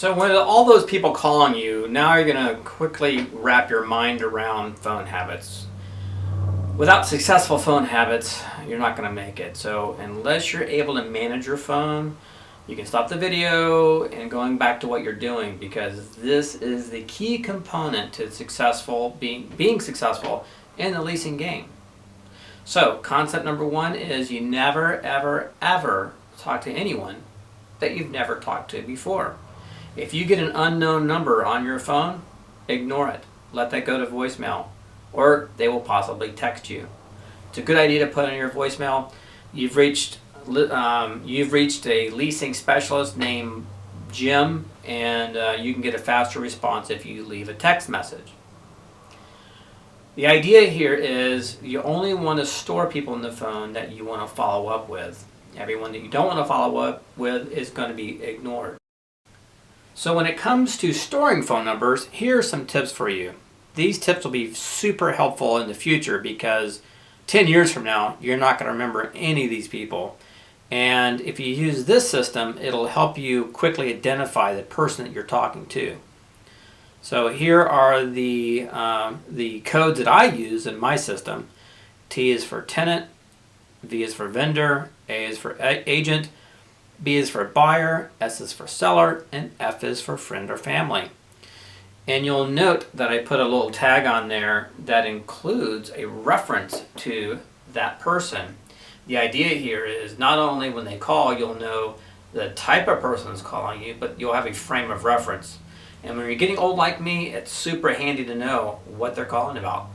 So with all those people calling you, now you're going to quickly wrap your mind around phone habits. Without successful phone habits, you're not going to make it. So unless you're able to manage your phone, you can stop the video and going back to what you're doing, because this is the key component to being successful in the leasing game. So concept number one is you never, ever, ever talk to anyone that you've never talked to before. If you get an unknown number on your phone, ignore it. Let that go to voicemail, or they will possibly text you. It's a good idea to put in your voicemail, you've reached a leasing specialist named Jim, and you can get a faster response if you leave a text message. The idea here is you only want to store people in the phone that you want to follow up with. Everyone that you don't want to follow up with is going to be ignored. So when it comes to storing phone numbers, here are some tips for you. These tips will be super helpful in the future, because 10 years from now, you're not going to remember any of these people. And if you use this system, it'll help you quickly identify the person that you're talking to. So here are the codes that I use in my system. T is for tenant, V is for vendor, A is for agent, B is for buyer, S is for seller, and F is for friend or family. And you'll note that I put a little tag on there that includes a reference to that person. The idea here is not only when they call, you'll know the type of person that's calling you, but you'll have a frame of reference. And when you're getting old like me, it's super handy to know what they're calling about.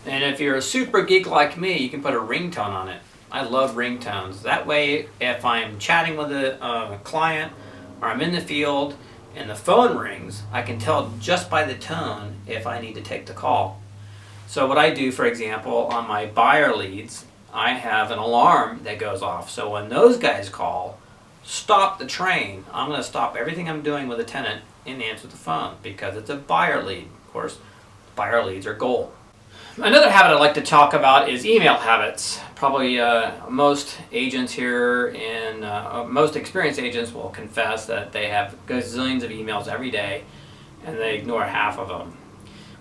And if you're a super geek like me, you can put a ringtone on it. I love ringtones. That way, if I'm chatting with a client, or I'm in the field and the phone rings, I can tell just by the tone if I need to take the call. So what I do, for example, on my buyer leads, I have an alarm that goes off. So when those guys call, stop the train. I'm going to stop everything I'm doing with a tenant and answer the phone, because it's a buyer lead. Of course, buyer leads are gold. Another habit I'd like to talk about is email habits. Probably most agents here and most experienced agents will confess that they have gazillions of emails every day and they ignore half of them.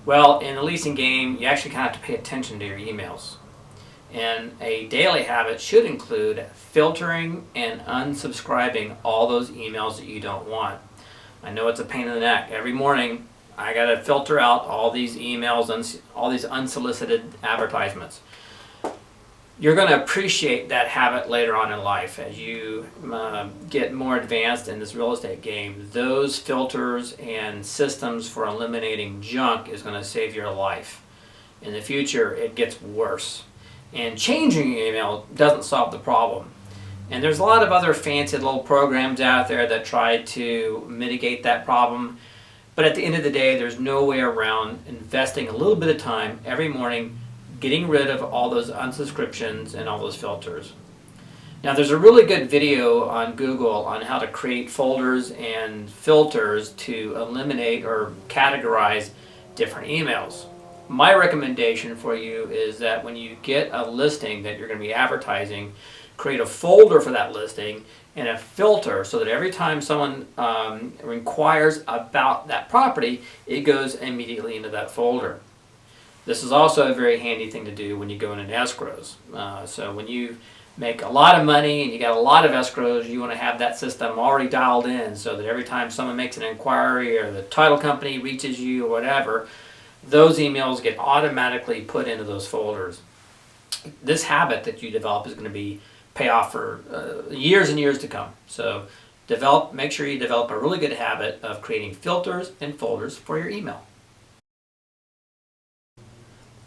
Well, in the leasing game, you actually kind of have to pay attention to your emails. And a daily habit should include filtering and unsubscribing all those emails that you don't want. I know it's a pain in the neck. Every morning, I got to filter out all these emails and all these unsolicited advertisements. You're going to appreciate that habit later on in life as you get more advanced in this real estate game. Those filters and systems for eliminating junk is going to save your life. In the future, it gets worse. And changing your email doesn't solve the problem. And there's a lot of other fancy little programs out there that try to mitigate that problem. But at the end of the day, there's no way around investing a little bit of time every morning, getting rid of all those unsubscriptions and all those filters. Now, there's a really good video on Google on how to create folders and filters to eliminate or categorize different emails. My recommendation for you is that when you get a listing that you're going to be advertising, create a folder for that listing and a filter so that every time someone inquires about that property, it goes immediately into that folder. This is also a very handy thing to do when you go into escrows. So when you make a lot of money and you got a lot of escrows, you want to have that system already dialed in so that every time someone makes an inquiry or the title company reaches you or whatever, those emails get automatically put into those folders. This habit that you develop is going to pay off for years and years to come. So make sure you develop a really good habit of creating filters and folders for your email.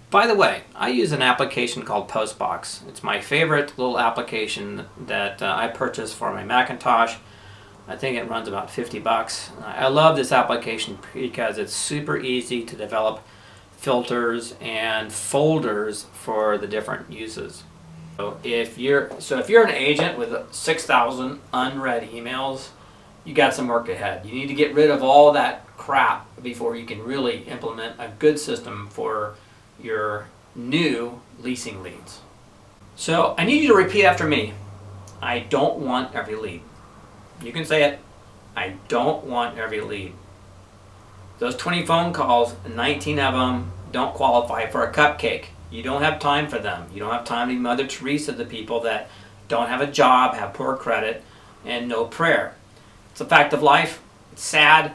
By the way, I use an application called Postbox. It's my favorite little application that I purchased for my Macintosh. I think it runs about 50 bucks. I love this application because it's super easy to develop filters and folders for the different uses. So if you're an agent with 6,000 unread emails, you got some work ahead. You need to get rid of all that crap before you can really implement a good system for your new leasing leads. So I need you to repeat after me. I don't want every lead. You can say it. I don't want every lead. Those 20 phone calls, 19 of them don't qualify for a cupcake. You don't have time for them. You don't have time to be Mother Teresa to people that don't have a job, have poor credit, and no prayer. It's a fact of life. It's sad.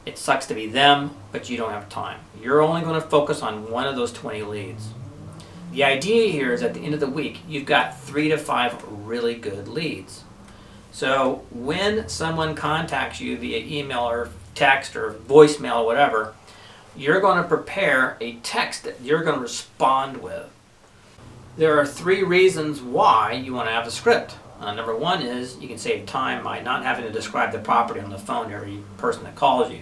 It sucks to be them, but you don't have time. You're only going to focus on one of those 20 leads. The idea here is at the end of the week, you've got 3 to 5 really good leads. So when someone contacts you via email or text or voicemail or whatever, you're going to prepare a text that you're going to respond with. There are 3 reasons why you want to have a script. Number 1 is you can save time by not having to describe the property on the phone to every person that calls you.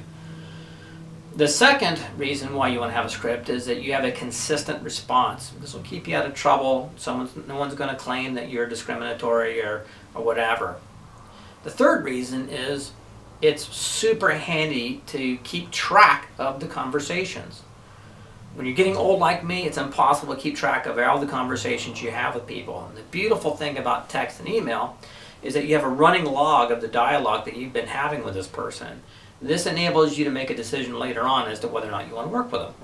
The second reason why you want to have a script is that you have a consistent response. This will keep you out of trouble. No one's going to claim that you're discriminatory or whatever. The third reason is it's super handy to keep track of the conversations. When you're getting old like me, it's impossible to keep track of all the conversations you have with people. And the beautiful thing about text and email is that you have a running log of the dialogue that you've been having with this person. This enables you to make a decision later on as to whether or not you want to work with them.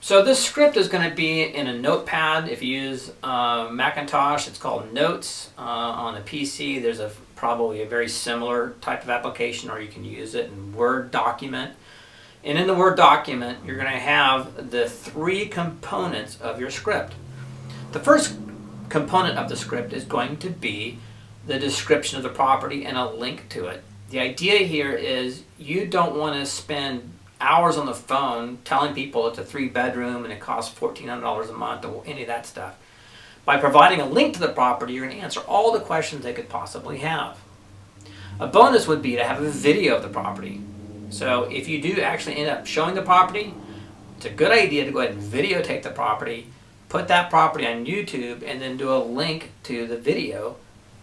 So this script is going to be in a notepad. If you use Macintosh, it's called Notes. On the PC, there's probably a very similar type of application, or you can use it in Word document. And in the Word document, you're going to have the 3 components of your script. The first component of the script is going to be the description of the property and a link to it. The idea here is you don't want to spend hours on the phone telling people it's a 3-bedroom and it costs $1,400 a month or any of that stuff. By providing a link to the property, you're going to answer all the questions they could possibly have. A bonus would be to have a video of the property. So if you do actually end up showing the property, it's a good idea to go ahead and videotape the property, put that property on YouTube, and then do a link to the video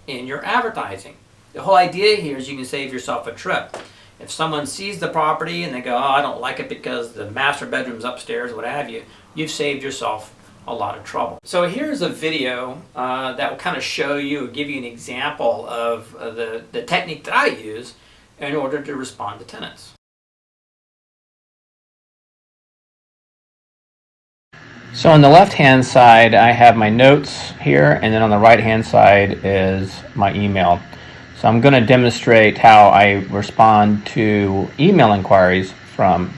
in your advertising. The whole idea here is you can save yourself a trip. If someone sees the property and they go, oh, I don't like it because the master bedroom's upstairs, what have you, you've saved yourself a lot of trouble. So here's a video that will kind of show you, give you an example of the technique that I use in order to respond to tenants. So on the left-hand side, I have my notes here, and then on the right-hand side is my email. So I'm going to demonstrate how I respond to email inquiries from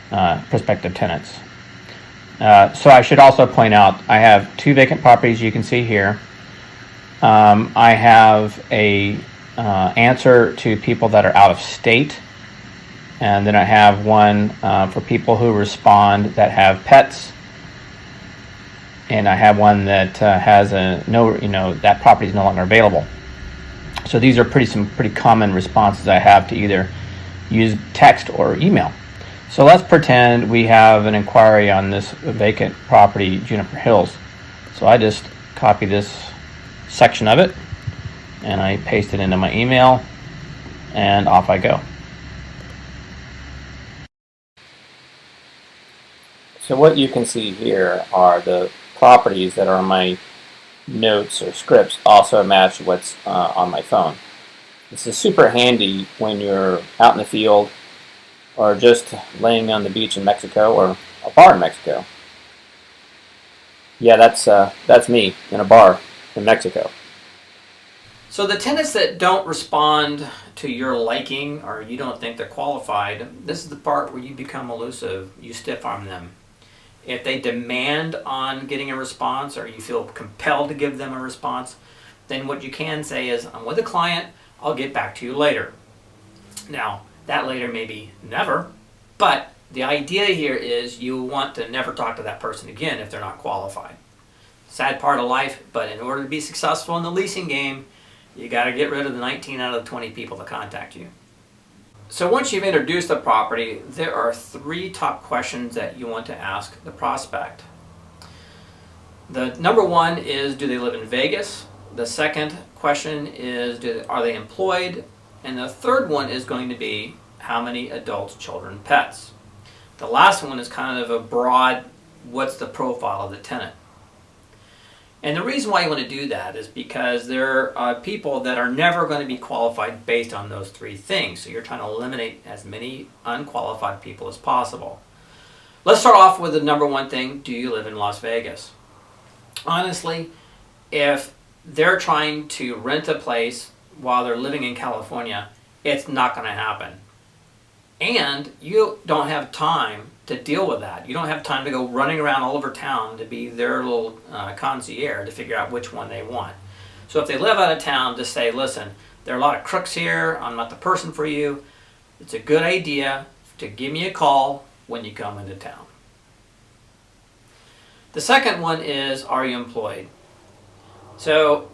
prospective tenants. So I should also point out I have 2 vacant properties you can see here. I have a answer to people that are out of state, and then I have one for people who respond that have pets, and I have one that has that property is no longer available. So these are some pretty common responses I have to either use text or email. So let's pretend we have an inquiry on this vacant property, Juniper Hills. So I just copy this section of it and I paste it into my email, and off I go. So what you can see here are the properties that are on my notes or scripts also match what's on my phone. This is super handy when you're out in the field or just laying on the beach in Mexico or a bar in Mexico. Yeah, that's me in a bar in Mexico. So the tenants that don't respond to your liking or you don't think they're qualified, this is the part where you become elusive. You stiff arm them. If they demand on getting a response or you feel compelled to give them a response, then what you can say is, I'm with a client, I'll get back to you later. Now, that later may be never, but the idea here is you want to never talk to that person again if they're not qualified. Sad part of life, but in order to be successful in the leasing game, you got to get rid of the 19 out of the 20 people that contact you. So once you've introduced the property, there are 3 top questions that you want to ask the prospect. The number 1 is, do they live in Vegas? The second question is, are they employed? And the third one is going to be, how many adults, children, pets? The last one is kind of a broad, what's the profile of the tenant? And the reason why you want to do that is because there are people that are never going to be qualified based on those three things. So you're trying to eliminate as many unqualified people as possible. Let's start off with the number one thing. Do you live in Las Vegas? Honestly, if they're trying to rent a place while they're living in California, it's not going to happen. And you don't have time to deal with that. You don't have time to go running around all over town to be their little concierge to figure out which one they want. So if they live out of town, just say, listen, there are a lot of crooks here. I'm not the person for you. It's a good idea to give me a call when you come into town. The second one is, are you employed? So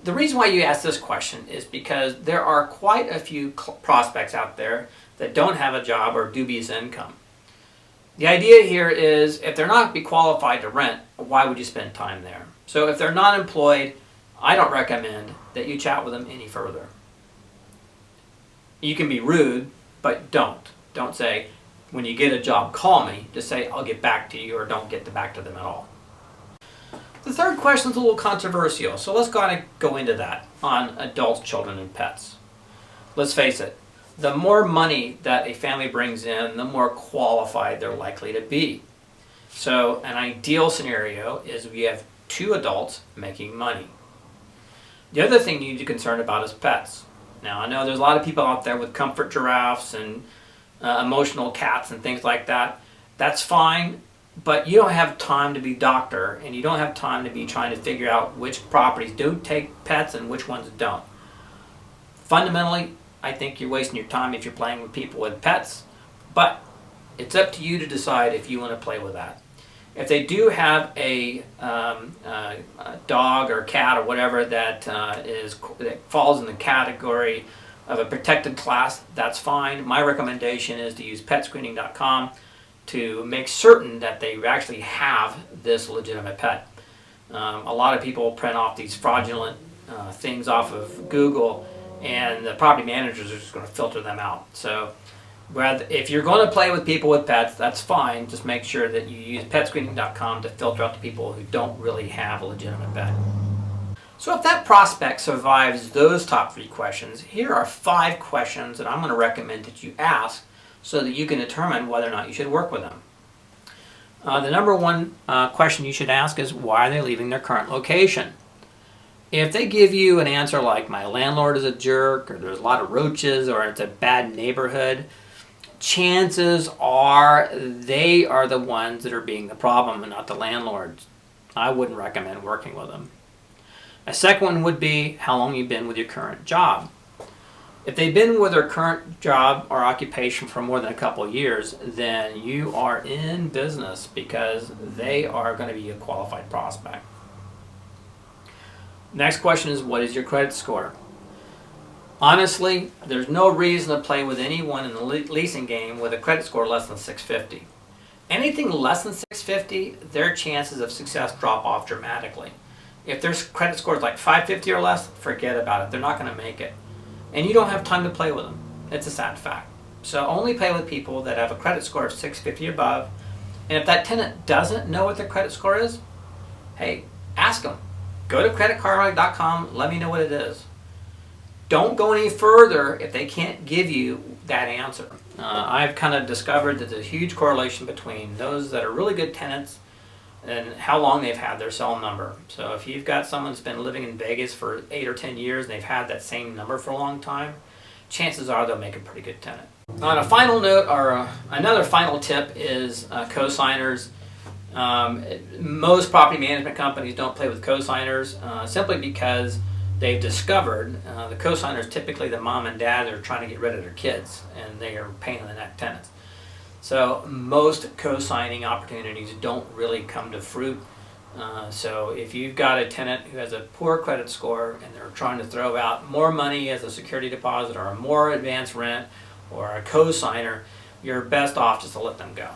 the reason why you ask this question is because there are quite a few prospects out there that don't have a job or dubious income. The idea here is if they're not be qualified to rent, why would you spend time there? So if they're not employed, I don't recommend that you chat with them any further. You can be rude, but don't. Don't say, when you get a job, call me. Just say, I'll get back to you, or don't get back to them at all. The third question is a little controversial, so let's go into that on adults, children, and pets. Let's face it, the more money that a family brings in, the more qualified they're likely to be. So an ideal scenario is we have two adults making money. The other thing you need to be concerned about is pets. Now, I know there's a lot of people out there with comfort giraffes and emotional cats and things like that. That's fine, but you don't have time to be doctor, and you don't have time to be trying to figure out which properties do take pets and which ones don't. Fundamentally, I think you're wasting your time if you're playing with people with pets, but it's up to you to decide if you want to play with that. If they do have a dog or cat or whatever that falls in the category of a protected class, that's fine. My recommendation is to use petscreening.com to make certain that they actually have this legitimate pet. A lot of people print off these fraudulent things off of Google, and the property managers are just going to filter them out. So if you're going to play with people with pets, that's fine. Just make sure that you use petscreening.com to filter out the people who don't really have a legitimate pet. So if that prospect survives those top three questions, here are 5 questions that I'm going to recommend that you ask so that you can determine whether or not you should work with them. The number one question you should ask is, why are they leaving their current location? If they give you an answer like, my landlord is a jerk, or there's a lot of roaches, or it's a bad neighborhood, chances are they are the ones that are being the problem and not the landlords. I wouldn't recommend working with them. A second one would be, how long you've been with your current job. If they've been with their current job or occupation for more than a couple of years, then you are in business because they are going to be a qualified prospect. Next question is, what is your credit score? Honestly, there's no reason to play with anyone in the leasing game with a credit score less than 650. Anything less than 650, their chances of success drop off dramatically. If their credit score is like 550 or less, forget about it. They're not going to make it. And you don't have time to play with them. It's a sad fact. So only play with people that have a credit score of 650 above. And if that tenant doesn't know what their credit score is, hey, ask them. Go to creditcarding.com, let me know what it is. Don't go any further if they can't give you that answer. I've kind of discovered that there's a huge correlation between those that are really good tenants and how long they've had their cell number. So if you've got someone that's been living in Vegas for 8 or 10 years and they've had that same number for a long time, chances are they'll make a pretty good tenant. On a final note, or another final tip is co-signers. Most property management companies don't play with co-signers simply because they've discovered the co-signer is typically the mom and dad that are trying to get rid of their kids, and they are pain in the neck tenants. So most co-signing opportunities don't really come to fruit. So if you've got a tenant who has a poor credit score and they're trying to throw out more money as a security deposit or a more advanced rent or a co-signer, you're best off just to let them go.